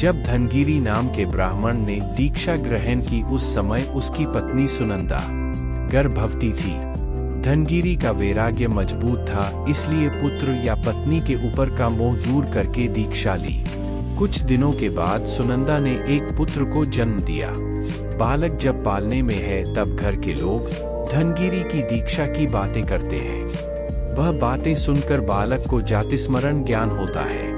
जब धनगिरी नाम के ब्राह्मण ने दीक्षा ग्रहण की उस समय उसकी पत्नी सुनंदा गर्भवती थी। धनगिरी का वैराग्य मजबूत था, इसलिए पुत्र या पत्नी के ऊपर का मोह दूर करके दीक्षा ली। कुछ दिनों के बाद सुनंदा ने एक पुत्र को जन्म दिया। बालक जब पालने में है तब घर के लोग धनगिरी की दीक्षा की बातें करते हैं। वह बातें सुनकर बालक को जातिस्मरण ज्ञान होता है,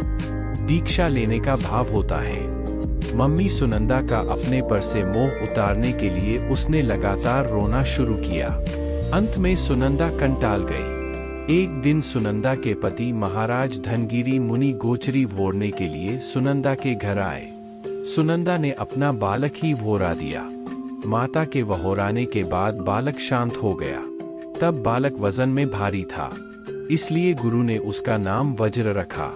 दीक्षा लेने का भाव होता है। मम्मी सुनंदा का अपने पर से मोह उतारने के लिए उसने लगातार रोना शुरू किया। अंत में सुनंदा कंटाल गई। एक दिन सुनंदा के पति महाराज धनगिरी मुनि गोचरी भोरने के लिए सुनंदा के घर आए। सुनंदा ने अपना बालक ही भोरा दिया। माता के वहोराने के बाद बालक शांत हो गया। तब बालक वजन में भारी था, इसलिए गुरु ने उसका नाम वज्र रखा।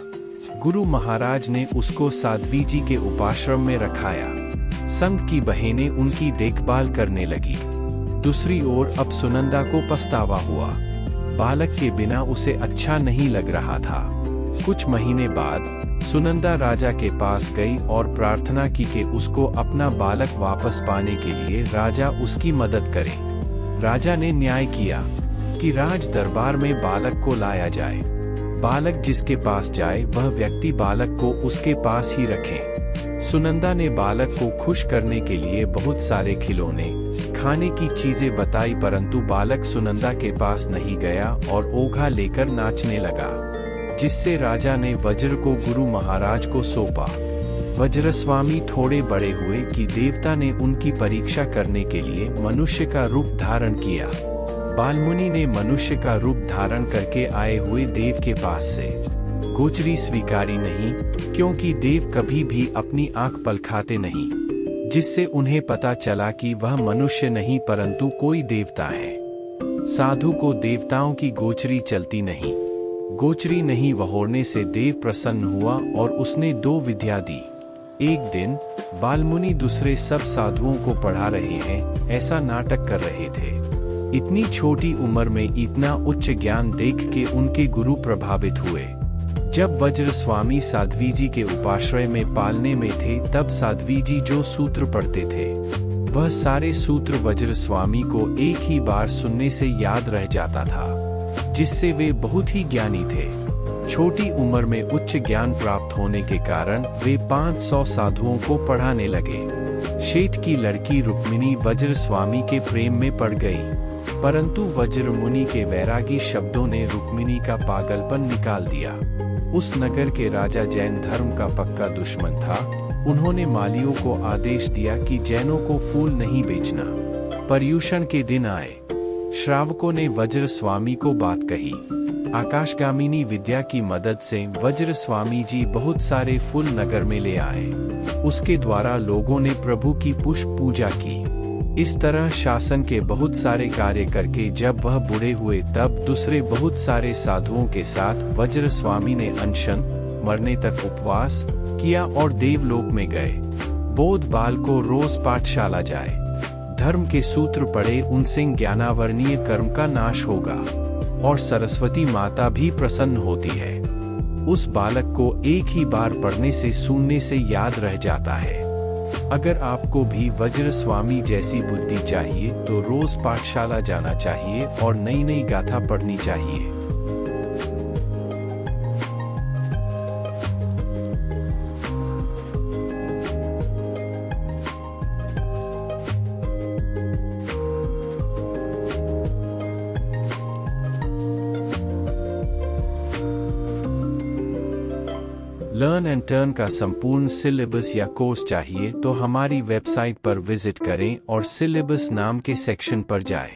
गुरु महाराज ने उसको साध्वी जी के उपाश्रम में रखाया। संघ की बहनें उनकी देखभाल करने लगी। दूसरी ओर अब सुनंदा को पछतावा हुआ। बालक के बिना उसे अच्छा नहीं लग रहा था। कुछ महीने बाद सुनंदा राजा के पास गई और प्रार्थना की कि उसको अपना बालक वापस पाने के लिए राजा उसकी मदद करे। राजा ने न्याय किया कि राज दरबार में बालक को लाया जाए। बालक जिसके पास जाए वह व्यक्ति बालक को उसके पास ही रखे। सुनंदा ने बालक को खुश करने के लिए बहुत सारे खिलौने, खाने की चीजें बताई, परंतु बालक सुनंदा के पास नहीं गया और ओघा लेकर नाचने लगा, जिससे राजा ने वज्र को गुरु महाराज को सौंपा। वज्रस्वामी थोड़े बड़े हुए कि देवता ने उनकी परीक्षा करने के लिए मनुष्य का रूप धारण किया। बालमुनि ने मनुष्य का रूप धारण करके आए हुए देव के पास से गोचरी स्वीकारी नहीं, क्योंकि देव कभी भी अपनी आंख पलकाते नहीं, जिससे उन्हें पता चला कि वह मनुष्य नहीं परंतु कोई देवता है। साधु को देवताओं की गोचरी चलती नहीं। गोचरी नहीं वहोरने से देव प्रसन्न हुआ और उसने 2 विद्या दी। एक दिन बालमुनि दूसरे सब साधुओं को पढ़ा रहे हैं ऐसा नाटक कर रहे थे। इतनी छोटी उम्र में इतना उच्च ज्ञान देख के उनके गुरु प्रभावित हुए। जब वज्र स्वामी साध्वी जी के उपाश्रय में पालने में थे तब साध्वी जी जो सूत्र पढ़ते थे वह सारे सूत्र वज्र स्वामी को एक ही बार सुनने से याद रह जाता था, जिससे वे बहुत ही ज्ञानी थे। छोटी उम्र में उच्च ज्ञान प्राप्त होने के कारण वे 500 साधुओं को पढ़ाने लगे। शेठ की लड़की रुक्मिणी वज्र स्वामी के प्रेम में पड़ गई, परंतु वज्र मुनि के वैरागी शब्दों ने रुक्मिणी का पागलपन निकाल दिया। उस नगर के राजा जैन धर्म का पक्का दुश्मन था। उन्होंने मालियों को आदेश दिया कि जैनों को फूल नहीं बेचना। पर्युषण के दिन आए। श्रावकों ने वज्र स्वामी को बात कही। आकाशगामिनी विद्या की मदद से वज्र स्वामी जी बहुत सारे फूल नगर में ले आए। उसके द्वारा लोगों ने प्रभु की पुष्प पूजा की। इस तरह शासन के बहुत सारे कार्य करके जब वह बूढ़े हुए तब दूसरे बहुत सारे साधुओं के साथ वज्र स्वामी ने अनशन मरने तक उपवास किया और देवलोक में गए। बोध बाल को रोज पाठशाला जाए, धर्म के सूत्र पढ़े, उनसे ज्ञानावरणीय कर्म का नाश होगा और सरस्वती माता भी प्रसन्न होती है। उस बालक को एक ही बार पढ़ने से सुनने से याद रह जाता है। अगर आपको भी वज्र स्वामी जैसी बुद्धि चाहिए तो रोज पाठशाला जाना चाहिए और नई नई गाथा पढ़नी चाहिए। लर्न एंड टर्न का संपूर्ण सिलेबस या कोर्स चाहिए तो हमारी वेबसाइट पर विजिट करें और सिलेबस नाम के सेक्शन पर जाएं।